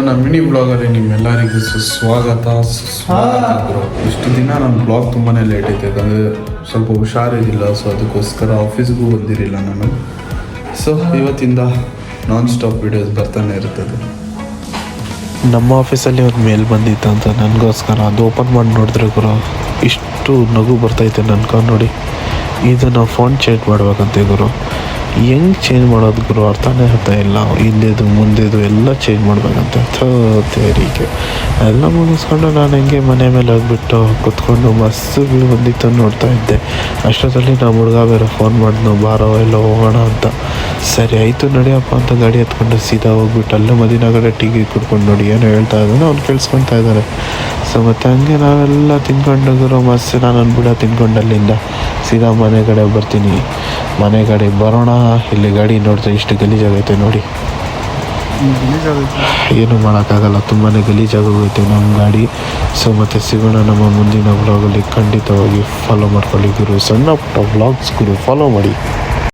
ನನ್ನ ಮಿನಿ ಬ್ಲಾಗಲ್ಲಿ ನಿಮ್ಮೆಲ್ಲರಿಗೂ ಸುಸ್ವಾಗತ ಬ್ರೋ. ಇಷ್ಟು ದಿನ ನನ್ನ ಬ್ಲಾಗ್ ತುಂಬಾ ಲೇಟ್ ಐತೆ, ಯಾಕಂದರೆ ಸ್ವಲ್ಪ ಹುಷಾರಿರಲಿಲ್ಲ. ಸೊ ಅದಕ್ಕೋಸ್ಕರ ಆಫೀಸ್ಗೂ ಬಂದಿರಲಿಲ್ಲ ನಾನು. ಸೊ ಇವತ್ತಿಂದ ನಾನ್ ಸ್ಟಾಪ್ ವಿಡಿಯೋಸ್ ಬರ್ತಾನೆ ಇರ್ತದೆ. ನಮ್ಮ ಆಫೀಸಲ್ಲಿ ಒಂದು ಮೇಲ್ ಬಂದಿತ್ತು ಅಂತ ನನಗೋಸ್ಕರ. ಅದು ಓಪನ್ ಮಾಡಿ ನೋಡಿದ್ರೆ ಗುರು ಇಷ್ಟು ನಗು ಬರ್ತೈತೆ ನನ್ಕೊಂಡು ನೋಡಿ. ಇದು ನಾವು ಫೋನ್ ಚೇಂಜ್ ಮಾಡ್ಬೇಕಂತೆ ಗುರು. ಹೆಂಗೆ ಚೇಂಜ್ ಮಾಡೋದು ಗುರು ಅರ್ಥನೇ ಆಗ್ತಾ ಇಲ್ಲ. ಹಿಂದೆದು ಮುಂದೆದು ಎಲ್ಲ ಚೇಂಜ್ ಮಾಡ್ಬೇಕಂತೆ. ತೇರಿಗೆ ಎಲ್ಲ ಮುಗಿಸ್ಕೊಂಡು ನಾನು ಹೆಂಗೆ ಮನೆ ಮೇಲೆ ಹೋಗ್ಬಿಟ್ಟು ಕುತ್ಕೊಂಡು ಮಸ್ತು ವ್ಯೂ ಬಂದಿತ್ತು ನೋಡ್ತಾ ಇದ್ದೆ. ಅಷ್ಟೊತ್ತಲ್ಲಿ ನಮ್ಮ ಹುಡುಗ ಬೇರೆ ಫೋನ್ ಮಾಡಿದ್ನು, ಬಾರೋ ಎಲ್ಲ ಹೋಗೋಣ ಅಂತ. ಸರಿ ಆಯಿತು ನಡಿಯಪ್ಪ ಅಂತ ಗಾಡಿ ಹತ್ಕೊಂಡು ಸೀದಾ ಹೋಗ್ಬಿಟ್ಟು ಅಲ್ಲೇ ಮದಿನ ಕಡೆ ಟೀಗಿ ಕುಡ್ಕೊಂಡು ನೋಡಿ ಏನೋ ಹೇಳ್ತಾ ಇದ್ದಾನೆ, ಅವ್ನು ಕೇಳಿಸ್ಕೊಳ್ತಾ ಇದ್ದಾರೆ. ಸೊ ಮತ್ತು ಹಂಗೆ ನಾವೆಲ್ಲ ತಿನ್ಕೊಂಡು ಗುರು ಮಸ್ತ್ ನಾನು ಬಿಡ ತಿನ್ಕೊಂಡು ಅಲ್ಲಿಂದ ಸೀದಾ ಮನೆ ಕಡೆ ಬರ್ತೀನಿ. ಮನೆ ಕಡೆ ಬರೋಣ, ಇಲ್ಲಿ ಗಾಡಿ ನೋಡಿದ್ರೆ ಇಷ್ಟು ಗಲೀಜಾಗೈತೆ ನೋಡಿ. ಏನು ಮಾಡೋಕ್ಕಾಗಲ್ಲ, ತುಂಬಾ ಗಲೀಜಾಗೋಗೈತೆ ನಮ್ಮ ಗಾಡಿ. ಸೊ ಮತ್ತು ಸಿಗೋಣ ನಮ್ಮ ಮುಂದಿನ ವ್ಲಾಗಲ್ಲಿ. ಖಂಡಿತವಾಗಿ ಫಾಲೋ ಮಾಡ್ಕೊಳ್ಳಿ ಗುರು. ಸಣ್ಣ ಪುಟ್ಟ ವ್ಲಾಗ್ಸ್ ಗುರು ಫಾಲೋ ಮಾಡಿ.